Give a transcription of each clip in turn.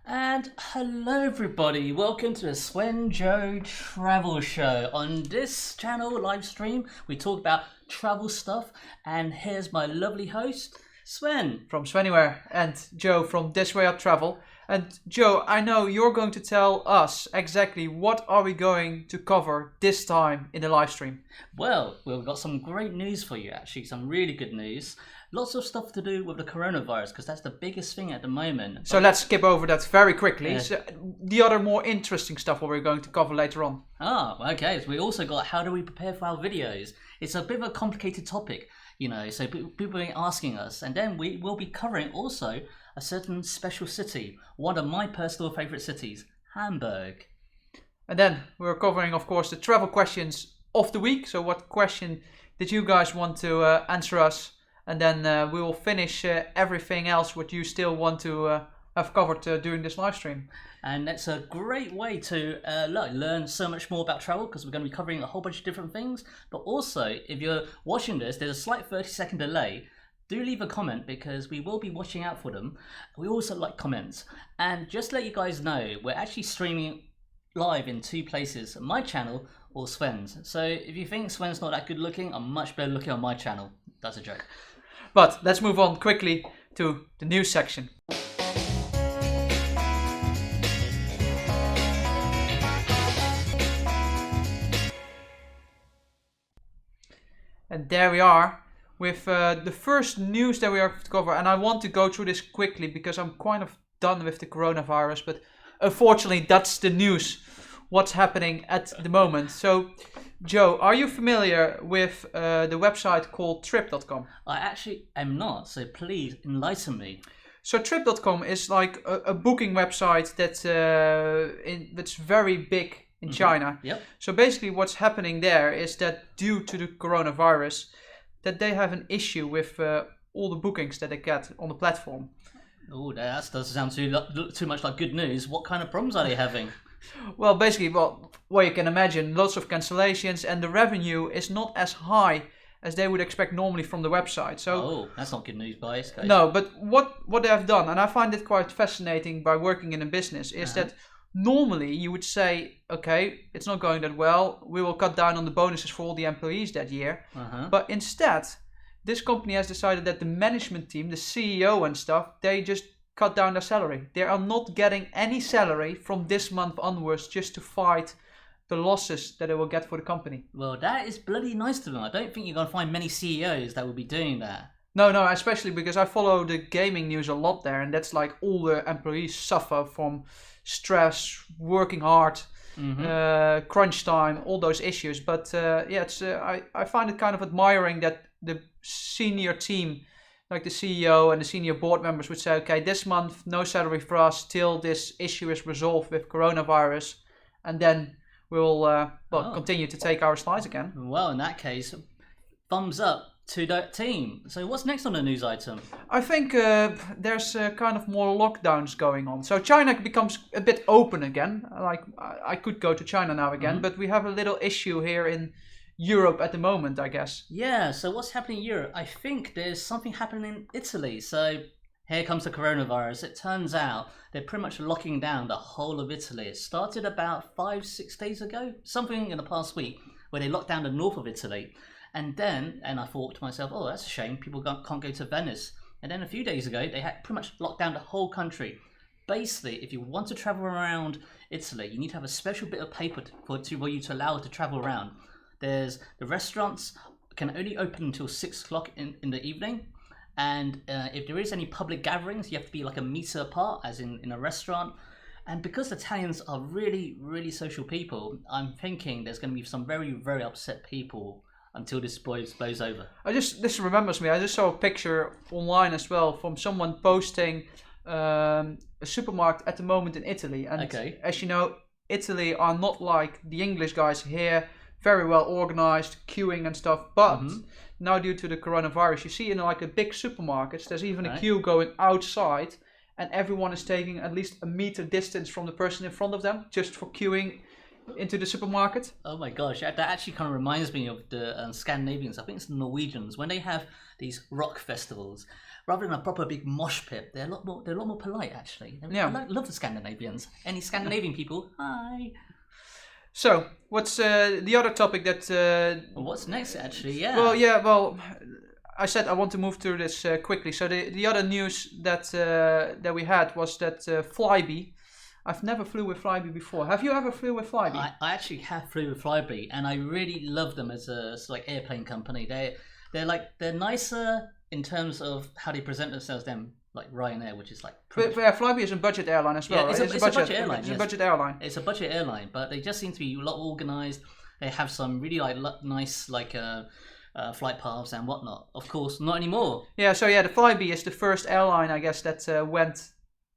And hello everybody, welcome to the SvenJoe Travel Show. On this channel, Livestream, we talk about travel stuff, and here's my lovely host, Sven. From Svenywhere, and Joe from This Way Up Travel. And Joe, I know you're going to tell us exactly what are we going to cover this time in the live stream. Well, we've got some great news for you actually, some really good news. Lots of stuff to do with the coronavirus because that's the biggest thing at the moment. So let's skip over that very quickly. Yeah. So the other more interesting stuff what we're going to cover later on. Okay. So we also got how do we prepare for our videos. It's a bit of a complicated topic, you know, so people are asking us. And then we will be covering also a certain special city, one of my personal favorite cities, Hamburg. And then we're covering, of course, the travel questions of the week. So what question did you guys want to answer us? And then we will finish everything else what you still want to have covered during this live stream. And that's a great way to learn so much more about travel because we're going to be covering a whole bunch of different things. But also, if you're watching this, there's a slight 30-second delay. Do leave a comment because we will be watching out for them. We also like comments. And just to let you guys know, we're actually streaming live in two places, my channel or Sven's. So if you think Sven's not that good looking, I'm much better looking on my channel. That's a joke. But let's move on quickly to the news section. And there we are with the first news that we are to cover. And I want to go through this quickly because I'm kind of done with the coronavirus. But unfortunately, that's the news. What's happening at the moment. So, Joe, are you familiar with the website called Trip.com? I actually am not, so please enlighten me. So Trip.com is like a booking website that's very big in China. Yep. So basically what's happening there is that due to the coronavirus, that they have an issue with all the bookings that they get on the platform. Oh, that doesn't sound too much like good news. What kind of problems are they having? Well, basically, well, you can imagine, lots of cancellations, and the revenue is not as high as they would expect normally from the website. So, that's not good news, guys. No, but what they have done, and I find it quite fascinating by working in a business, is that normally you would say, okay, it's not going that well, we will cut down on the bonuses for all the employees that year. But instead, this company has decided that the management team, the CEO and stuff, they just cut down their salary. They are not getting any salary from this month onwards just to fight the losses that they will get for the company. Well, that is bloody nice to them. I don't think you're going to find many CEOs that will be doing that. No, especially because I follow the gaming news a lot there, and that's like all the employees suffer from stress, working hard, crunch time, all those issues. But I find it kind of admiring that the senior team, like the CEO and the senior board members, would say, okay, this month no salary for us till this issue is resolved with coronavirus, and then we'll continue to take our slides again. Well, in that case, thumbs up to that team. So what's next on the news item? I think there's kind of more lockdowns going on. So China becomes a bit open again. Like I could go to China now again, but we have a little issue here in Europe at the moment, I guess. Yeah, so what's happening in Europe? I think there's something happening in Italy. So here comes the coronavirus. It turns out they're pretty much locking down the whole of Italy. It started about 5-6 days ago, something in the past week, where they locked down the north of Italy. And I thought to myself, oh, that's a shame. People can't go to Venice. And then a few days ago, they had pretty much locked down the whole country. Basically, if you want to travel around Italy, you need to have a special bit of paper for you to allow to travel around. The restaurants can only open until 6 o'clock in the evening. And if there is any public gatherings, you have to be like a meter apart, as in a restaurant. And because Italians are really, really social people, I'm thinking there's going to be some very, very upset people until this blows over. This remembers me. I just saw a picture online as well from someone posting a supermarket at the moment in Italy. And as you know, Italy are not like the English guys here, very well organized, queuing and stuff. But now due to the coronavirus, you see in like a big supermarkets, there's even a queue going outside, and everyone is taking at least a meter distance from the person in front of them, just for queuing into the supermarket. Oh my gosh, that actually kind of reminds me of the Scandinavians. I think it's the Norwegians when they have these rock festivals. Rather than a proper big mosh pit, they're a lot more polite actually. I love the Scandinavians. Any Scandinavian people? Hi. So, what's the other topic that? What's next actually? Yeah. Well, I said I want to move through this quickly. So the other news that we had was that Flybe. I've never flew with Flybe before. Have you ever flew with Flybe? I actually have flew with Flybe, and I really love them as a airplane company. They're nicer in terms of how they present themselves than like Ryanair, which is like. But Flybe is a budget airline as well. Yeah, it's a budget airline. It's a budget airline. It's a budget airline, but they just seem to be a lot organized. They have some really nice flight paths and whatnot. Of course, not anymore. Yeah. So the Flybe is the first airline, I guess, that went.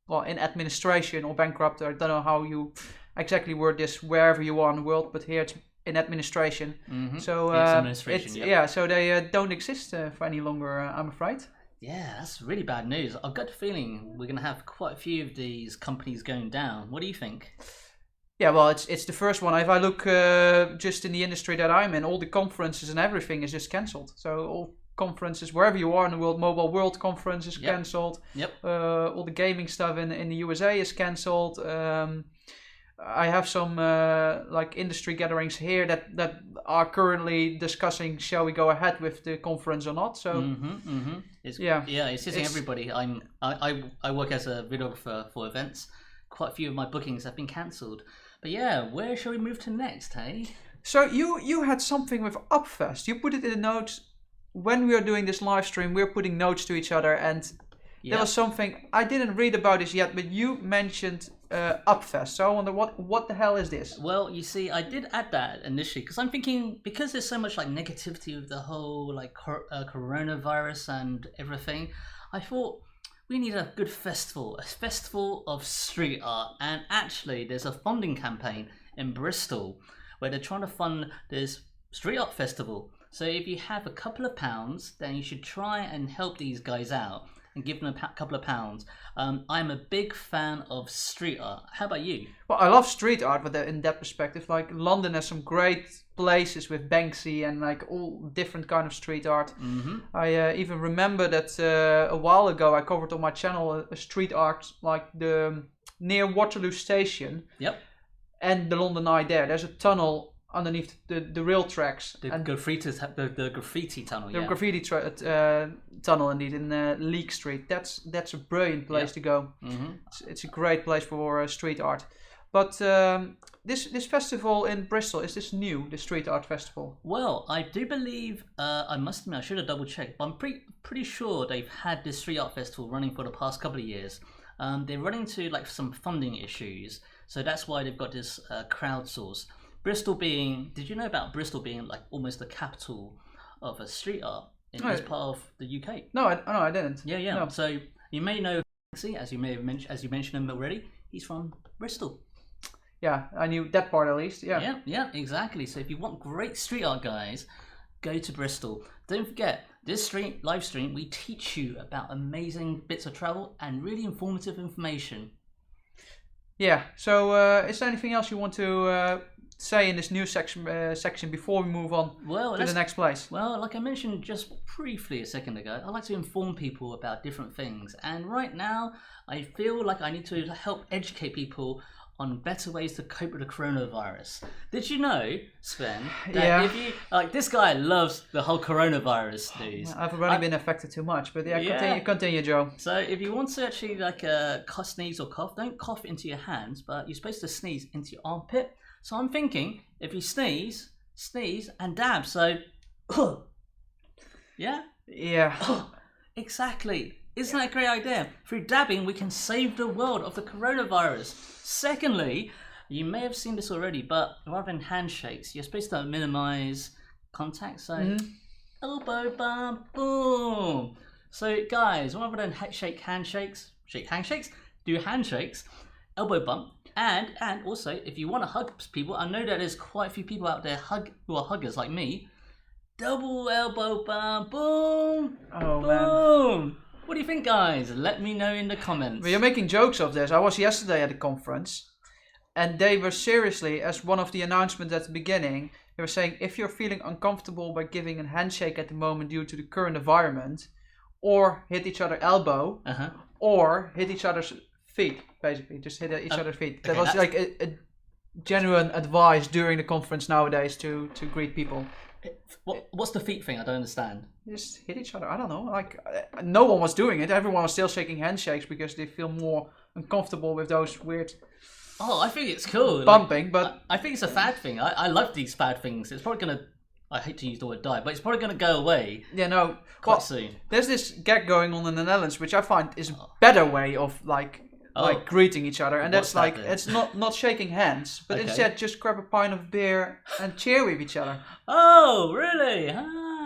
Well, in administration or bankrupt, I don't know how you exactly word this wherever you are in the world, but here it's in administration. Mm-hmm. So it's administration, so they don't exist for any longer, I'm afraid. Yeah, that's really bad news. I've got the feeling we're going to have quite a few of these companies going down. What do you think? Yeah, well, it's the first one. If I look just in the industry that I'm in, all the conferences and everything is just cancelled. So all conferences wherever you are in the world, Mobile World Conference is cancelled. Yep. All the gaming stuff in the USA is cancelled. I have some industry gatherings here that are currently discussing shall we go ahead with the conference or not. So it's hitting everybody. I work as a videographer for events. Quite a few of my bookings have been cancelled. But yeah, where shall we move to next, hey? So you had something with Upfest. You put it in the notes. When we are doing this live stream, we're putting notes to each other, and there was something I didn't read about this yet, but you mentioned Upfest. So I wonder what the hell is this? Well, you see, I did add that initially because I'm thinking because there's so much negativity with the whole coronavirus and everything. I thought we need a good festival, a festival of street art, and actually there's a funding campaign in Bristol where they're trying to fund this street art festival. So if you have a couple of pounds, then you should try and help these guys out and give them a couple of pounds. I'm a big fan of street art. How about you? Well, I love street art, but in that perspective, London has some great places with Banksy and all different kind of street art. Mm-hmm. I even remember that a while ago I covered on my channel a street art near Waterloo Station. Yep. And the London Eye there. There's a tunnel underneath the rail tracks. The graffiti tunnel. The graffiti tunnel indeed in Leek Street. That's a brilliant place to go. Mm-hmm. It's a great place for street art. But this festival in Bristol, is this new, the street art festival? Well, I do believe, I must admit, I should have double checked, but I'm pretty sure they've had this street art festival running for the past couple of years. They're running into some funding issues, so that's why they've got this crowdsource. Did you know about Bristol being almost the capital of a street art in this part of the UK? No, I didn't. Yeah. No. So you may know, as you mentioned him already, he's from Bristol. Yeah, I knew that part at least. Yeah, exactly. So if you want great street art, guys, go to Bristol. Don't forget, this live stream, we teach you about amazing bits of travel and really informative information. Yeah. So is there anything else you want to say in this news section before we move on to the next place? Well, like I mentioned just briefly a second ago, I like to inform people about different things. And right now, I feel like I need to help educate people on better ways to cope with the coronavirus. Did you know, Sven, that if you this guy loves the whole coronavirus news. I've already been affected too much, but continue, Joe. So if you want to actually sneeze or cough, don't cough into your hands, but you're supposed to sneeze into your armpit. So I'm thinking, if you sneeze and dab. So, yeah, exactly. Isn't that a great idea? Through dabbing, we can save the world of the coronavirus. Secondly, you may have seen this already, but rather than handshakes, you're supposed to minimize contact. So, elbow bump, boom. So, guys, rather than shake handshakes, do handshakes, elbow bump. And also, if you want to hug people, I know that there's quite a few people out there who are huggers like me. Double elbow bump, boom, boom. Man. What do you think, guys? Let me know in the comments. Well, you're making jokes of this. I was yesterday at a conference, And they were seriously, as one of the announcements at the beginning, they were saying if you're feeling uncomfortable by giving a handshake at the moment due to the current environment, or hit each other elbow, or hit each other's feet, basically, just hit each other's feet. That was like a genuine advice during the conference nowadays to greet people. What's the feet thing? I don't understand. Just hit each other. I don't know. Like no one was doing it. Everyone was still shaking handshakes because they feel more uncomfortable with those weird. Oh, I think it's cool. Bumping, but I think it's a fad thing. I love these fad things. It's probably gonna. I hate to use the word die, but it's probably gonna go away. Yeah, no. Quite soon. There's this gag going on in the Netherlands, which I find is a better way of like greeting each other, and that's like it's not shaking hands, but instead just grab a pint of beer and cheer with each other. Oh, really?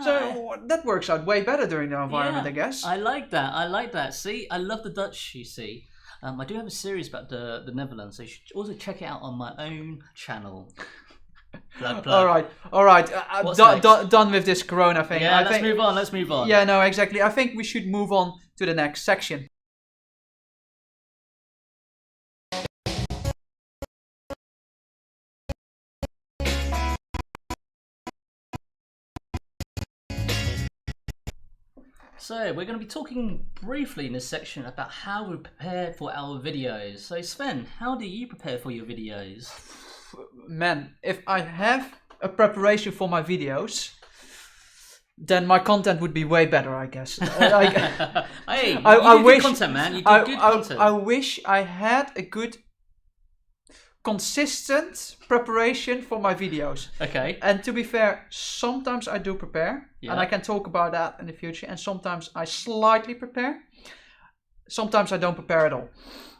So that works out way better during the environment, I guess. I like that. See, I love the Dutch. You see. I do have a series about the Netherlands, so you should also check it out on my own channel. Plug. All right. Done with this Corona thing. Yeah, let's move on. Yeah, no, exactly. I think we should move on to the next section. So we're going to be talking briefly in this section about how we prepare for our videos. So Sven, how do you prepare for your videos? Man, if I have a preparation for my videos, then my content would be way better, I guess. Hey, you do good content, man. You do good content. I wish I had a good, consistent preparation for my videos. Okay. And to be fair, sometimes I do prepare, and I can talk about that in the future. And sometimes I slightly prepare. Sometimes I don't prepare at all.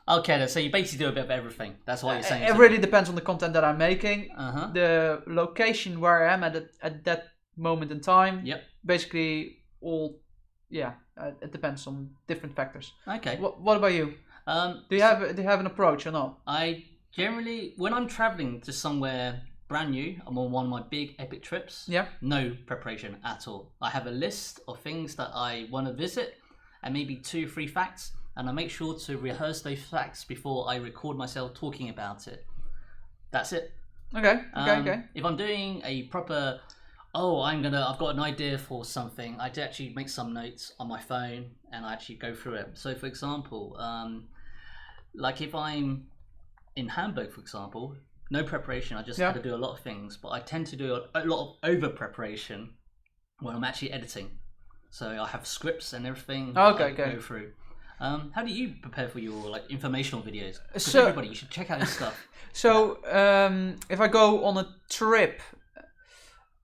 Okay, so you basically do a bit of everything. That's what you're saying. It really depends on the content that I'm making, the location where I am at that moment in time. Yep. Basically, all. Yeah, it depends on different factors. Okay. What about you? Do you have an approach or not? I generally, when I'm traveling to somewhere brand new, I'm on one of my big epic trips. Yeah. No preparation at all. I have a list of things that I want to visit, and maybe 2-3 facts. And I make sure to rehearse those facts before I record myself talking about it. That's it. Okay. If I'm doing a proper, I've got an idea for something, I actually make some notes on my phone and I actually go through it. So for example, like if I'm in Hamburg, for example, no preparation, I just had to do a lot of things, but I tend to do a lot of over preparation when I'm actually editing. So I have scripts and everything go through. How do you prepare for your informational videos? So everybody, you should check out his stuff. So if I go on a trip,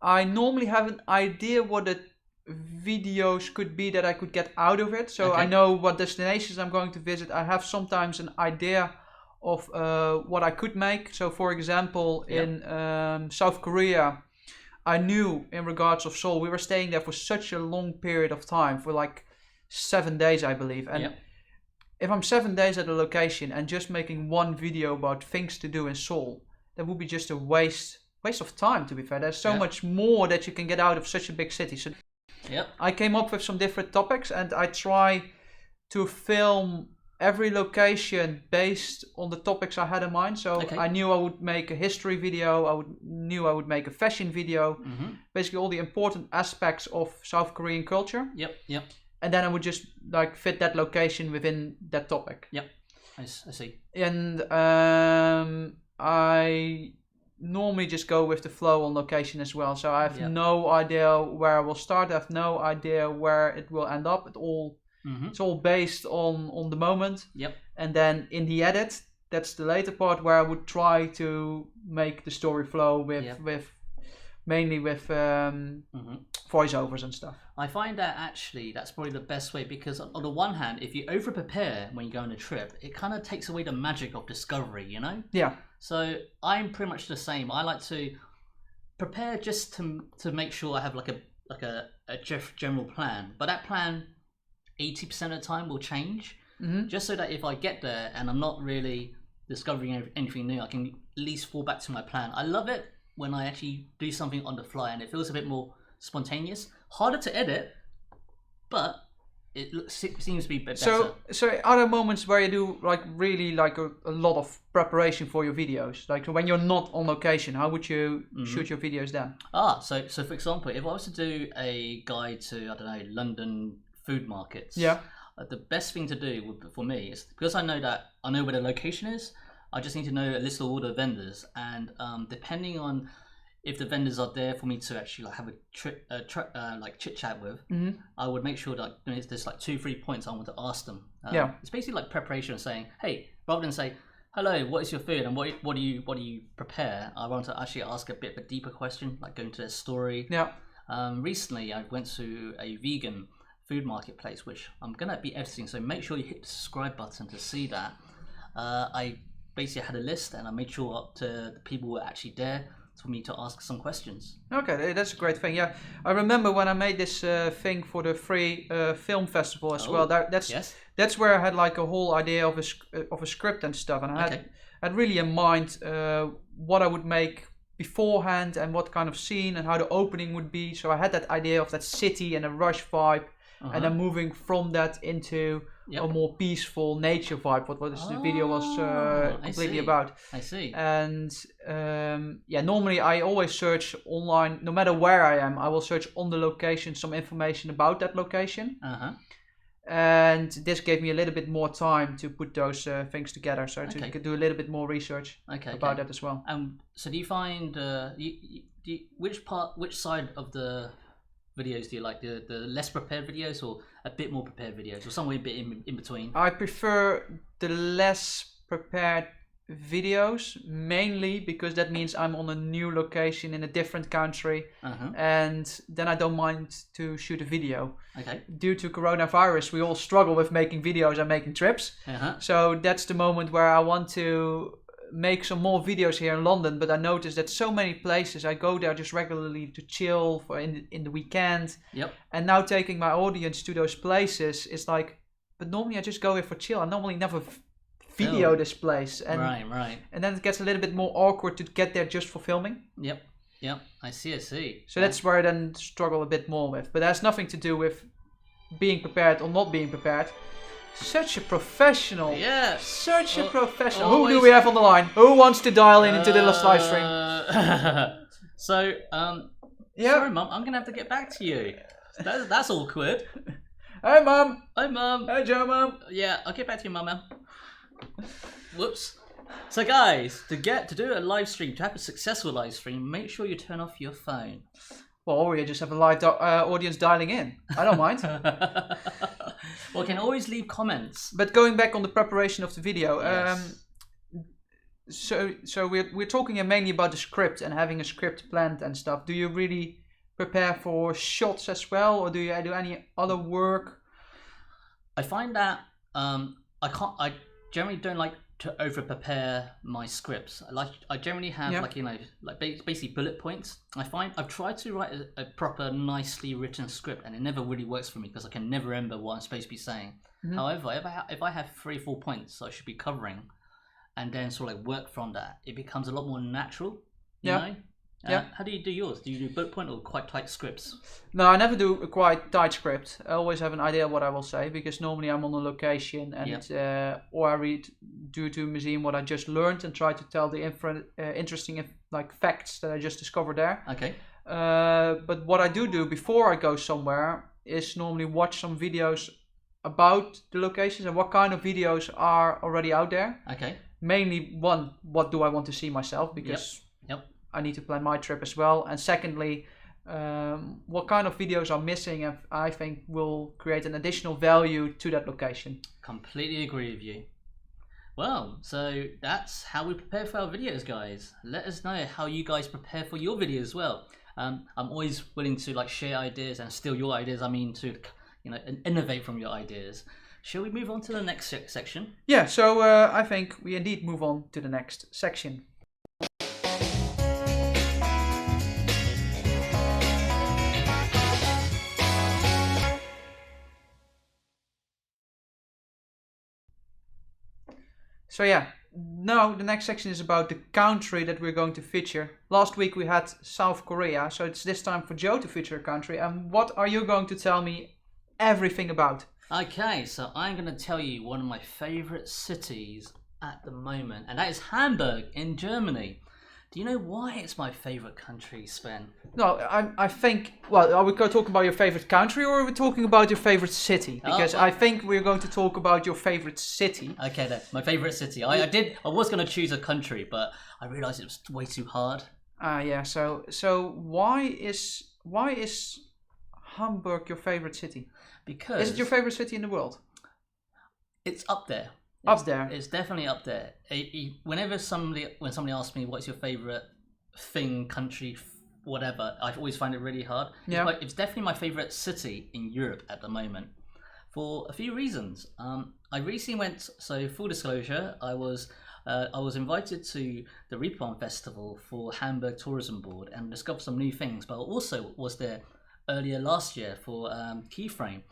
I normally have an idea what the videos could be that I could get out of it. So I know what destinations I'm going to visit. I have sometimes an idea of what I could make. So for example, in South Korea, I knew in regards of Seoul, we were staying there for such a long period of time, for like 7 days, I believe. And if I'm 7 days at a location and just making one video about things to do in Seoul, that would be just a waste of time, to be fair. There's so much more that you can get out of such a big city. So I came up with some different topics and I try to film every location based on the topics I had in mind. So I knew I would make a history video, knew I would make a fashion video, basically all the important aspects of South Korean culture. Yep. And then I would just fit that location within that topic. Yep, I see. And I normally just go with the flow on location as well. So I have no idea where I will start. I have no idea where it will end up. It's all based on the moment. Yep. And then in the edit, that's the later part where I would try to make the story flow mainly with voiceovers and stuff. I find that actually that's probably the best way, because on the one hand, if you over prepare when you go on a trip, it kind of takes away the magic of discovery, you know? Yeah. So I'm pretty much the same. I like to prepare just to make sure I have like a general plan, but that plan 80% of the time will change, just so that if I get there and I'm not really discovering anything new, I can at least fall back to my plan. I love it when I actually do something on the fly and it feels a bit more spontaneous. Harder to edit, but seems to be a bit better. So are there moments where you do like really like a lot of preparation for your videos? Like when you're not on location, how would you shoot your videos then? So for example, if I was to do a guide to, I don't know, London food markets, the best thing to do for me is, because I know where the location is, I just need to know a list of all the vendors, and depending on if the vendors are there for me to actually like have a like chit chat with, I would make sure that there's like 2-3 points I want to ask them. It's basically like preparation, saying, hey, rather than say, hello, what is your food and what do you prepare? I want to actually ask a bit of a deeper question, like go into their story. Recently, I went to a vegan food marketplace, which I'm gonna be editing, so make sure you hit the subscribe button to see that. I basically had a list, and I made sure up to the people who were actually there for me to ask some questions. Okay, that's a great thing. Yeah, I remember when I made this thing for the free film festival as well. That's where I had like a whole idea of a script and stuff, and I had really in mind what I would make beforehand and what kind of scene and how the opening would be. So I had that idea of that city and a rush vibe, and then moving from that into a more peaceful nature vibe. What the video was completely about. I see. And normally I always search online, no matter where I am. I will search on the location some information about that location. And this gave me a little bit more time to put those things together, so to do a little bit more research about that as well. So do you find which side of the videos do you like, the less prepared videos or a bit more prepared videos, or somewhere a bit in between? I prefer the less prepared videos, mainly because that means I'm on a new location in a different country, and then I don't mind to shoot a video. Due to coronavirus, we all struggle with making videos and making trips, so that's the moment where I want to make some more videos here in London. But I noticed that so many places I go there just regularly to chill for in the weekend, and now taking my audience to those places is like, but normally I just go here for chill. I normally never video this place, and and then it gets a little bit more awkward to get there just for filming. I see. So that's where I then struggle a bit more with, but it has nothing to do with being prepared or not being prepared. Such a professional. Such a professional. Who do we have on the line? Who wants to dial in into the live stream? Sorry, Mum, I'm gonna have to get back to you. That's awkward. Hey, Mum. Hi, Mum. Hey, Joe, Mum. Yeah, I'll get back to you, Mum. Whoops. So, guys, to do a live stream, to have a successful live stream, make sure you turn off your phone. Well, or you just have a live audience dialing in. I don't mind. Well, you can always leave comments. But going back on the preparation of the video, so we're talking here mainly about the script and having a script planned and stuff. Do you really prepare for shots as well, or do you do any other work? I find that I generally don't like to over prepare my scripts. I generally have basically bullet points. I've tried to write a proper nicely written script, and it never really works for me because I can never remember what I'm supposed to be saying. However, if I have 3-4 points I should be covering, and then sort of like work from that, it becomes a lot more natural. You know? How do you do yours? Do you do bullet point or quite tight scripts? No, I never do a quite tight script. I always have an idea what I will say, because normally I'm on a location and or I read due to museum what I just learned and try to tell the interesting like facts that I just discovered there. But what I do before I go somewhere is normally watch some videos about the locations and what kind of videos are already out there. Mainly one, what do I want to see myself, because I need to plan my trip as well. And secondly, what kind of videos are missing and I think will create an additional value to that location. Completely agree with you. Well, so that's how we prepare for our videos, guys. Let us know how you guys prepare for your videos as well. I'm always willing to like share ideas and steal your ideas. I mean, to innovate from your ideas. Shall we move on to the next section? Yeah, so I think we indeed move on to the next section. So yeah, now the next section is about the country that we're going to feature. Last week we had South Korea, so it's this time for Joe to feature a country. And what are you going to tell me everything about? Okay, so I'm going to tell you one of my favorite cities at the moment, and that is Hamburg in Germany. Do you know why it's my favorite country, Sven? No, I think. Well, are we going to talk about your favorite country, or are we talking about your favorite city? Because I think we're going to talk about your favorite city. Okay, then my favorite city. I was going to choose a country, but I realised it was way too hard. Yeah. So why is Hamburg your favorite city? Because is it your favorite city in the world? It's up there. Up there. It's definitely up there. When somebody asks me what's your favorite thing, country, whatever, I always find it really hard. Yeah. It's definitely my favorite city in Europe at the moment, for a few reasons. I recently went. So full disclosure, I was invited to the Tripcom festival for Hamburg Tourism Board and discovered some new things. But I also was there earlier last year for Keyframe.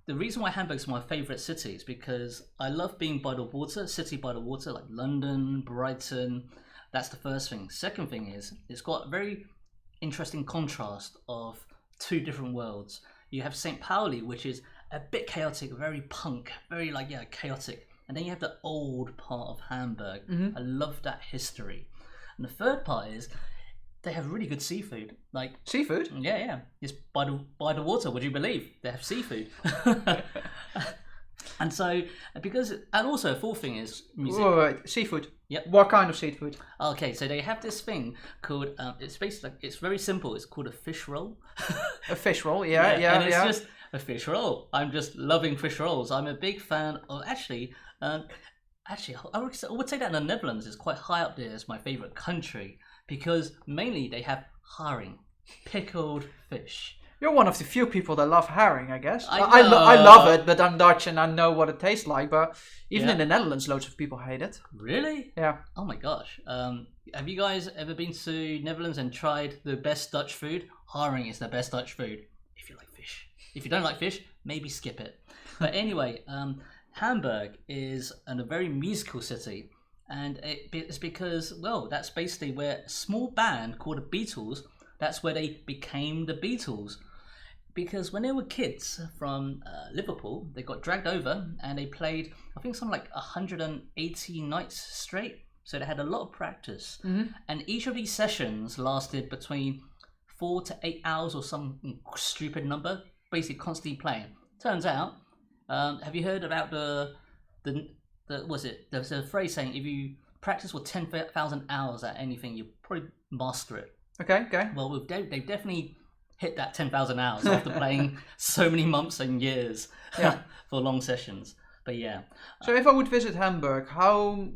The reason why Hamburg's my favourite city is because I love being by the water, city by the water, like London, Brighton. That's the first thing. Second thing is it's got a very interesting contrast of two different worlds. You have St. Pauli, which is a bit chaotic, very punk, very chaotic. And then you have the old part of Hamburg. I love that history. And the third part is they have really good seafood. Like seafood? Yeah. It's by the water, would you believe? They have seafood. And also a fourth thing is music. Wait, seafood. Yep. What kind of seafood? Okay, so they have this thing called it's basically it's very simple. It's called a fish roll. A fish roll, yeah. And it's just a fish roll. I'm just loving fish rolls. I'm a big fan of Actually, I would say that in the Netherlands is quite high up there as my favorite country. Because mainly they have herring, pickled fish. You're one of the few people that love herring, I guess. I love it, but I'm Dutch and I know what it tastes like. But even in the Netherlands, loads of people hate it. Really? Yeah. Oh my gosh. Have you guys ever been to Netherlands and tried the best Dutch food? Herring is the best Dutch food. If you like fish. If you don't like fish, maybe skip it. But anyway, Hamburg is a very musical city. And it's because, well, that's basically where a small band called the Beatles, that's where they became the Beatles. Because when they were kids from Liverpool, they got dragged over and they played, I think, something like 180 nights straight. So they had a lot of practice. And each of these sessions lasted between 4 to 8 hours or some stupid number, basically constantly playing. Turns out, have you heard about there's a phrase saying if you practice for 10,000 hours at anything, you probably master it. Okay. Well, they've definitely hit that 10,000 hours after playing so many months and years for long sessions. But yeah. So if I would visit Hamburg, how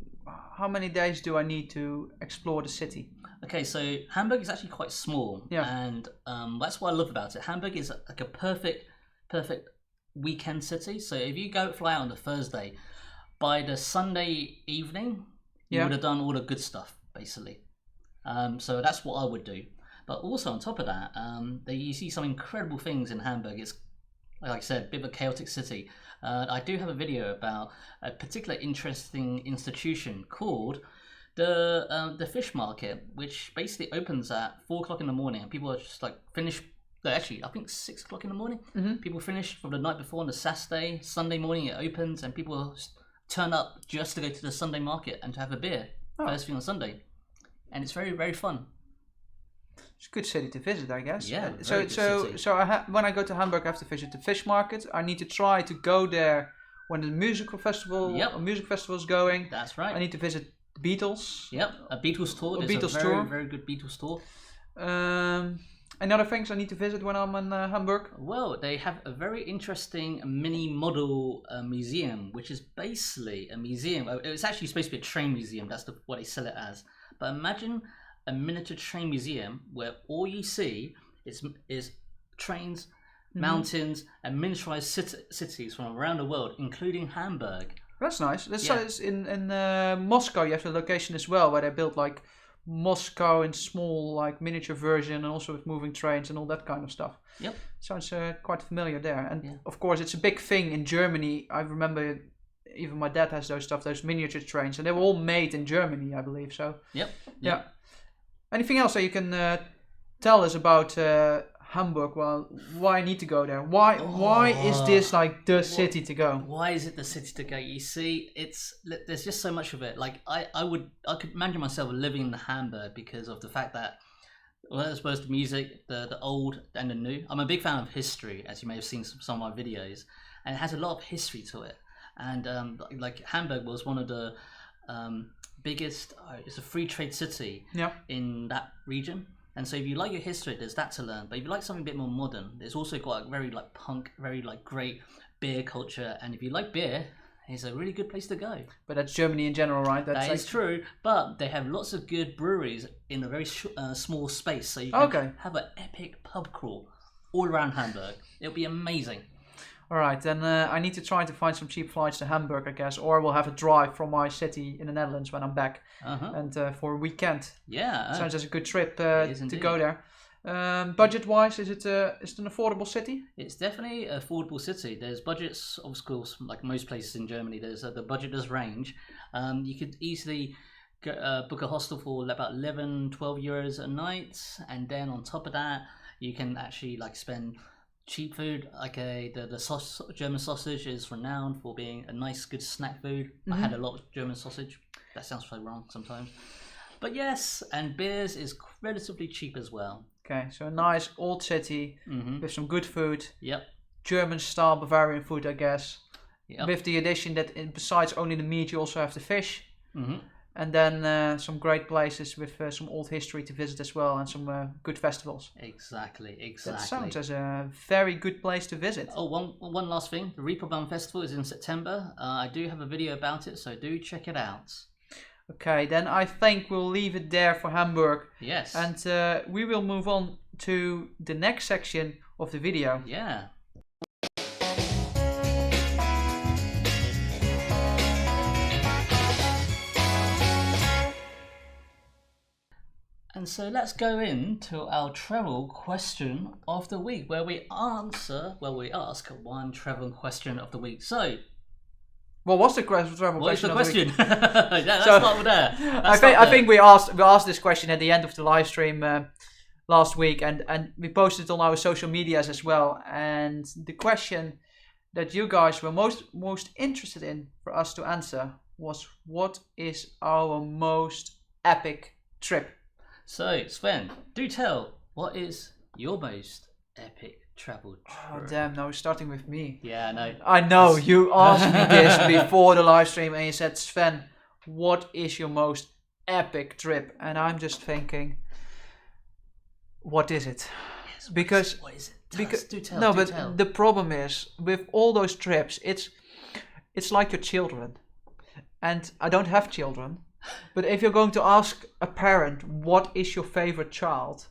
many days do I need to explore the city? Okay, so Hamburg is actually quite small. Yeah. And that's what I love about it. Hamburg is like a perfect weekend city. So if you fly out on the Thursday, by the Sunday evening, you would have done all the good stuff, basically. So that's what I would do. But also on top of that, you see some incredible things in Hamburg. It's, like I said, a bit of a chaotic city. I do have a video about a particular interesting institution called the fish market, which basically opens at 4 o'clock in the morning, and people are just like finished. Actually, I think 6 o'clock in the morning. People finish from the night before on the Saturday. Sunday morning it opens, and people turn up just to go to the Sunday market and to have a beer first thing on Sunday, and it's very, very fun. It's a good city to visit, I guess. Yeah. When I go to Hamburg, I have to visit the fish market. I need to try to go there when the music festival is going. That's right. I need to visit the Beatles. Yep, a Beatles tour. There's a very, very good Beatles tour. Any other things I need to visit when I'm in Hamburg? Well, they have a very interesting mini model museum, which is basically a museum. It's actually supposed to be a train museum. That's what they sell it as. But imagine a miniature train museum where all you see is trains, mountains, and miniaturized cities from around the world, including Hamburg. That's nice. That's in Moscow. You have the location as well, where they built like Moscow in small, like miniature version, and also with moving trains and all that kind of stuff. Yep. Sounds quite familiar there. And of course, it's a big thing in Germany. I remember even my dad has those miniature trains, and they were all made in Germany, I believe. So. Yep. Yeah. Anything else that you can tell us about Hamburg, well, why I need to go there? Why is this like the city to go? Why is it the city to go? You see, there's just so much of it. Like I could imagine myself living in Hamburg because of the fact that, well, I suppose the music, the old and the new. I'm a big fan of history, as you may have seen some of my videos, and it has a lot of history to it. And like Hamburg was one of the biggest. It's a free trade city in that region. And so if you like your history, there's that to learn. But if you like something a bit more modern, there's also got a very like punk, very like great beer culture. And if you like beer, it's a really good place to go. But that's Germany in general, right? That is true. But they have lots of good breweries in a very small space. So you can have an epic pub crawl all around Hamburg. It'll be amazing. All right, then I need to try to find some cheap flights to Hamburg, I guess, or we'll have a drive from my city in the Netherlands when I'm back, and for a weekend. Yeah, sounds like a good trip to go there. Budget-wise, is it an affordable city? It's definitely an affordable city. There's budgets, of course, like most places in Germany. There's the budget does range. You could easily book a hostel for about 11, 12 euros a night, and then on top of that, you can actually like spend cheap food. Like the German sausage is renowned for being a nice, good snack food. I had a lot of German sausage. That sounds so wrong sometimes, but yes. And beers is relatively cheap as well. Okay, so a nice old city with some good food. Yep. German style Bavarian food, I guess. Yep. With the addition that besides only the meat, you also have the fish. And then some great places with some old history to visit as well, and some good festivals. Exactly. That sounds as a very good place to visit. Oh, one last thing. The Reeperbahn Festival is in September. I do have a video about it, so do check it out. Okay, then I think we'll leave it there for Hamburg. Yes. And we will move on to the next section of the video. Yeah. And so let's go into our travel question of the week, where we ask one travel question of the week. So, what was the travel what is question? The question? Yeah, let's start with there. I think we asked this question at the end of the live stream last week, and we posted it on our social medias as well. And the question that you guys were most interested in for us to answer was, what is our most epic trip? So, Sven, do tell, what is your most epic travel trip? Oh, damn, now it's starting with me. Yeah, I know. I know, you asked me this before the live stream and you said, Sven, what is your most epic trip? And I'm just thinking, what is it? Yes, because what is it? Do tell. The problem is, with all those trips, it's like your children. And I don't have children. But if you're going to ask a parent, what is your favorite child?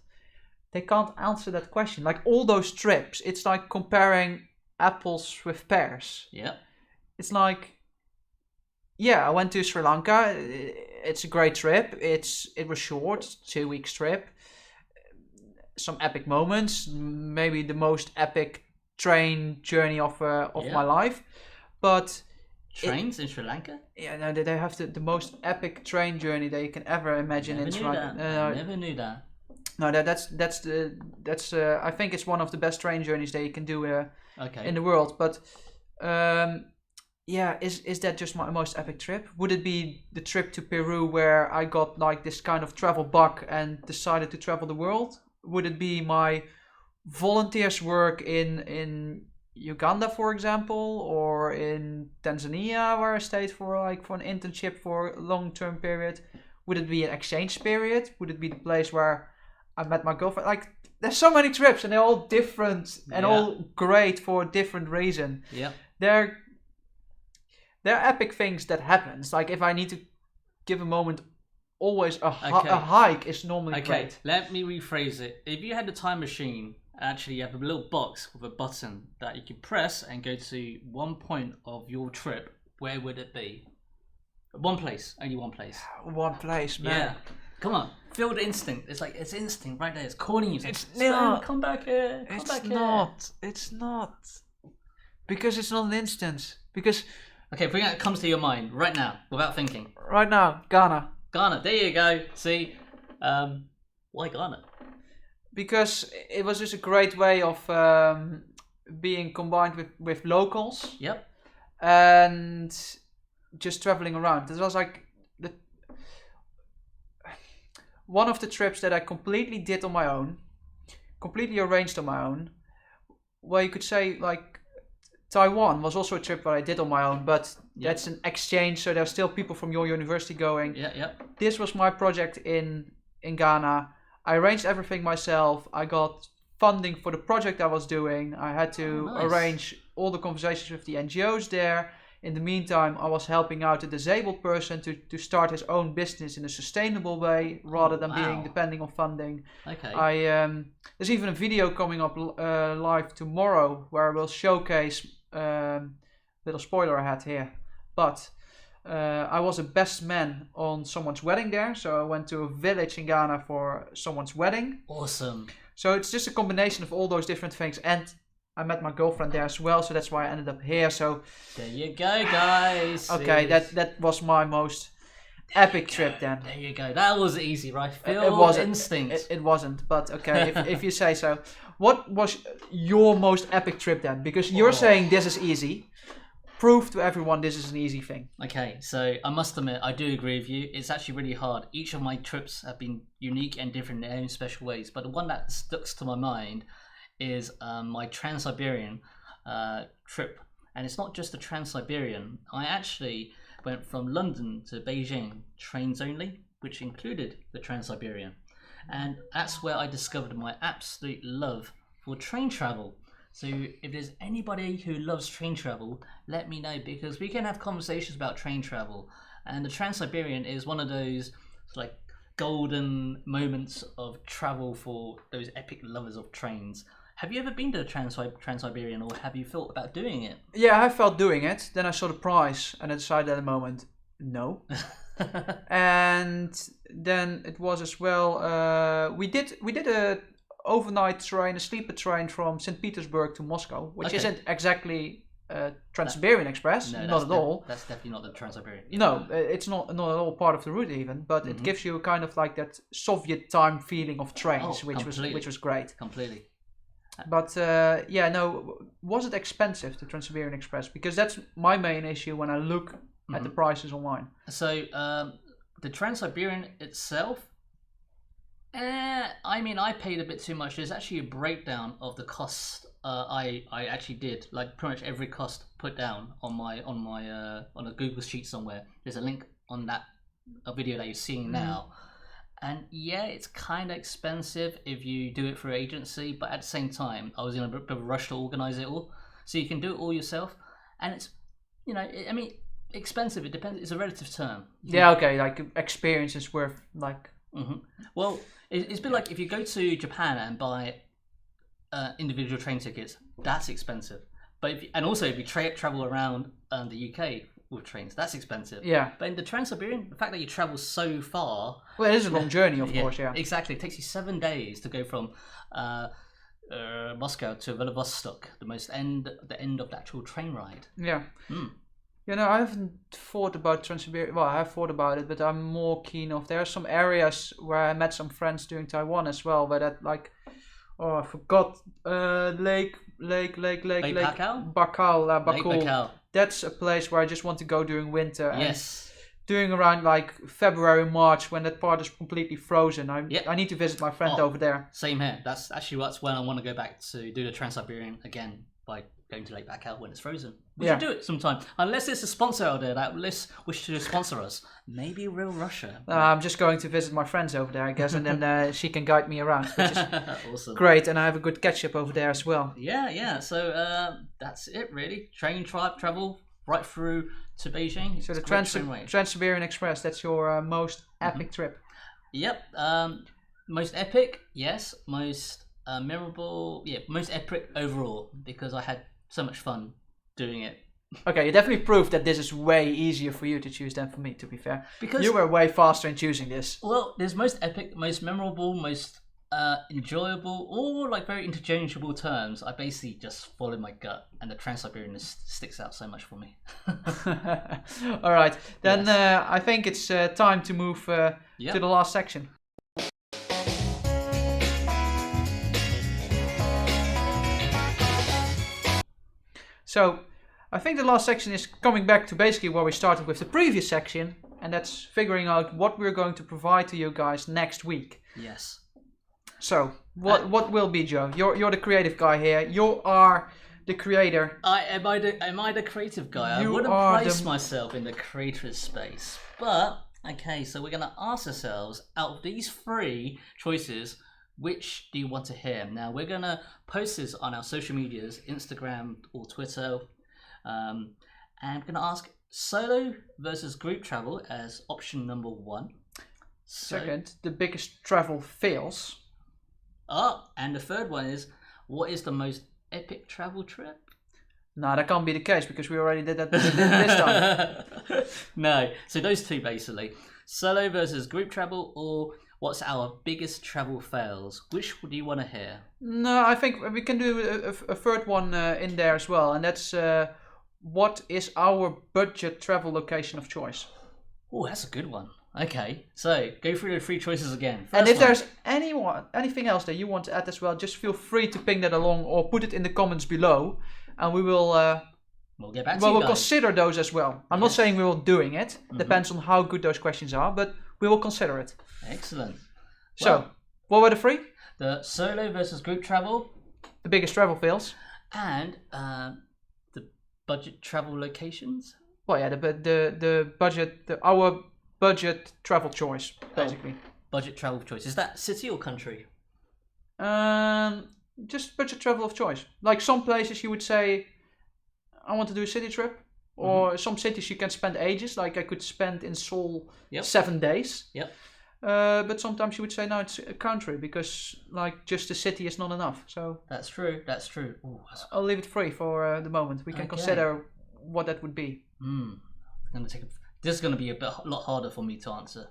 They can't answer that question. Like all those trips, it's like comparing apples with pears. Yeah. It's like, yeah, I went to Sri Lanka. It's a great trip. It was short, 2 weeks trip. Some epic moments, maybe the most epic train journey of my life. But trains in Sri Lanka? Yeah, no, they have the most epic train journey that you can ever imagine in Sri Lanka. Never knew that. No, that's I think it's one of the best train journeys that you can do in the world. But yeah, is that just my most epic trip? Would it be the trip to Peru where I got like this kind of travel bug and decided to travel the world? Would it be my volunteers work in Uganda, for example, or in Tanzania, where I stayed for an internship for a long-term period? Would it be an exchange period? Would it be the place where I met my girlfriend? Like, there's so many trips, and they're all different and all great for a different reason. Yeah, they're epic things that happen. It's like if I need to give a moment, always a hike is normally great. Let me rephrase it. If you had a time machine, actually you have a little box with a button that you can press and go to one point of your trip, where would it be? One place, only one place. One place, man. Yeah. Come on, feel the instinct. It's like, it's instinct right there. It's calling you. It's not. Come back here. It's not. Because it's not an instant. Because... Okay, bring it comes to your mind right now, without thinking. Right now, Ghana. Ghana, there you go. See? Why Ghana? because it was just a great way of being combined with locals. Yep. And just traveling around. It was like one of the trips that I completely did on my own, completely arranged on my own, where you could say like Taiwan was also a trip that I did on my own, but that's an exchange, so there's still people from your university going. Yeah. This was my project in Ghana. I arranged everything myself. I got funding for the project I was doing. I had to arrange all the conversations with the NGOs there. In the meantime, I was helping out a disabled person to start his own business in a sustainable way rather than being depending on funding. Okay. There's even a video coming up live tomorrow where I will showcase, little spoiler ahead here, but I was a best man on someone's wedding there. So I went to a village in Ghana for someone's wedding. Awesome. So it's just a combination of all those different things, and I met my girlfriend there as well, so that's why I ended up here. So there you go, guys. Okay, that was my most epic trip then. There you go. That was easy, right? It wasn't. Instinct. It wasn't, but okay, if you say so. What was your most epic trip then? Because you're saying this is easy. Prove to everyone this is an easy thing. Okay, so I must admit, I do agree with you. It's actually really hard. Each of my trips have been unique and different in their own special ways, but the one that sticks to my mind is my Trans-Siberian trip. And it's not just the Trans-Siberian. I actually went from London to Beijing, trains only, which included the Trans-Siberian. And that's where I discovered my absolute love for train travel. So if there's anybody who loves train travel, let me know, because we can have conversations about train travel. And the Trans-Siberian is one of those like golden moments of travel for those epic lovers of trains. Have you ever been to the Trans-Siberian, or have you thought about doing it? Yeah, I felt doing it. Then I saw the price and I decided at the moment, no. And then it was as well, we did a overnight train, a sleeper train from St. Petersburg to Moscow, which isn't exactly Trans-Siberian Express, no, not at all. That's definitely not the Trans-Siberian. No, it's not at all part of the route even, but it gives you a kind of like that Soviet time feeling of trains, which was great. Completely. But was it expensive, the Trans-Siberian Express? Because that's my main issue when I look at the prices online. So the Trans-Siberian itself, I mean, I paid a bit too much. There's actually a breakdown of the cost. I actually did, like pretty much every cost put down on a Google sheet somewhere. There's a link on that video that you're seeing now. And yeah, it's kind of expensive if you do it through agency, but at the same time, I was in a bit of a rush to organize it all. So you can do it all yourself, and it's, I mean, expensive. It depends. It's a relative term. Yeah, okay. Like experience is worth like. Well, it's a bit like if you go to Japan and buy individual train tickets, that's expensive. But if you travel around the UK with trains, that's expensive. Yeah. But in the Trans-Siberian, the fact that you travel so far. Well, it is a long journey, of course. Yeah. Exactly. It takes you 7 days to go from Moscow to Vladivostok, the end of the actual train ride. Yeah. I haven't thought about Trans-Siberian. Well, I have thought about it, but I'm more keen of. There are some areas where I met some friends during Taiwan as well, where that like, I forgot, Lake Baikal? Bakul. That's a place where I just want to go during winter. Yes. Doing around like February, March, when that part is completely frozen. I need to visit my friend over there. Same here. That's when I want to go back to do the Trans-Siberian again, by going to Lake Baikal when it's frozen. We should do it sometime. Unless there's a sponsor out there that wish to sponsor us. Maybe Real Russia. I'm just going to visit my friends over there, I guess, and then she can guide me around, which is awesome. Great, and I have a good catch-up over there as well. Yeah. So that's it, really. Train travel right through to Beijing. So the Trans-Siberian Express, that's your most epic trip. Yep. Most epic, yes. Most memorable, most epic overall, because I had so much fun doing it. Okay, you definitely proved that this is way easier for you to choose than for me, to be fair. Because you were way faster in choosing this. Well, there's most epic, most memorable, most enjoyable, all like very interchangeable terms. I basically just follow my gut, and the Trans-Siberian sticks out so much for me. All right, then I think it's time to move to the last section. So I think the last section is coming back to basically where we started with the previous section, and that's figuring out what we're going to provide to you guys next week. Yes. So what will be, Joe? You're the creative guy here. You are the creator. Am I the creative guy? You I wouldn't are place myself in the creator space. But okay, so we're gonna ask ourselves, out of these 3 choices, which do you want to hear? Now we're gonna post this on our social medias, Instagram or Twitter, and we're gonna ask solo versus group travel as option number 1. Second, the biggest travel fails. And the third one is, what is the most epic travel trip? No, that can't be the case because we already did that this time. No, so those 2 basically. Solo versus group travel, or what's our biggest travel fails? Which do you want to hear? No, I think we can do a third one in there as well, and that's what is our budget travel location of choice? Oh, that's a good one. Okay, so go through the 3 choices again. And if there's anything else that you want to add as well, just feel free to ping that along or put it in the comments below, and we will. We'll get back to you we'll guys. Consider those as well. I'm not saying we will doing it. Mm-hmm. Depends on how good those questions are, but we will consider it. Excellent. So, what were the 3? The solo versus group travel, The biggest travel fails. and the budget travel locations. Well, yeah, the budget, our budget travel choice, basically. Budget travel choice. Is that city or country? Just budget travel of choice. Like some places you would say, I want to do a city trip. Or some cities you can spend ages. Like I could spend in Seoul 7 days. Yep. But sometimes you would say, no, it's a country because like just the city is not enough. So That's true. Ooh, I'll leave it free for the moment. We can consider what that would be. This is going to be a lot harder for me to answer.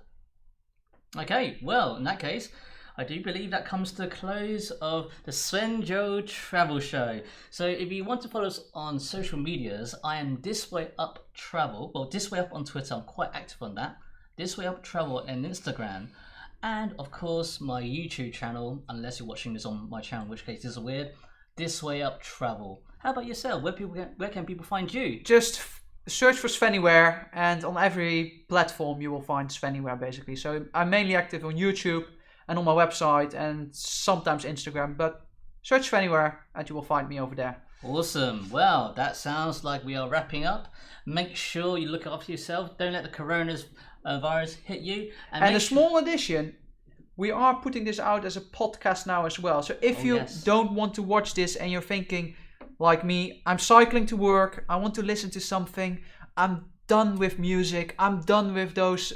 Okay, well, in that case, I do believe that comes to the close of the SvenJoe Travel Show. So if you want to follow us on social medias, I am This Way Up Travel. Well, This Way Up on Twitter, I'm quite active on that. This Way Up Travel on Instagram. And of course, my YouTube channel, unless you're watching this on my channel, in which case this is weird. This Way Up Travel. How about yourself? Where can people find you? Just search for Svenywhere, and on every platform you will find Svenywhere basically. So I'm mainly active on YouTube and on my website and sometimes Instagram, but search Svenywhere and you will find me over there. Awesome. Well, that sounds like we are wrapping up. Make sure you look after yourself. Don't let the coronavirus hit you. And a small addition, we are putting this out as a podcast now as well. So if you don't want to watch this and you're thinking, like me, I'm cycling to work, I want to listen to something, I'm done with music, I'm done with those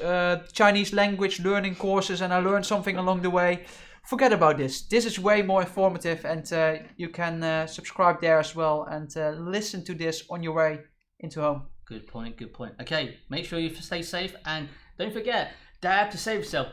Chinese language learning courses and I learned something along the way, forget about this. This is way more informative, and you can subscribe there as well and listen to this on your way into home. Good point. Okay, make sure you stay safe, and don't forget, dab to save yourself.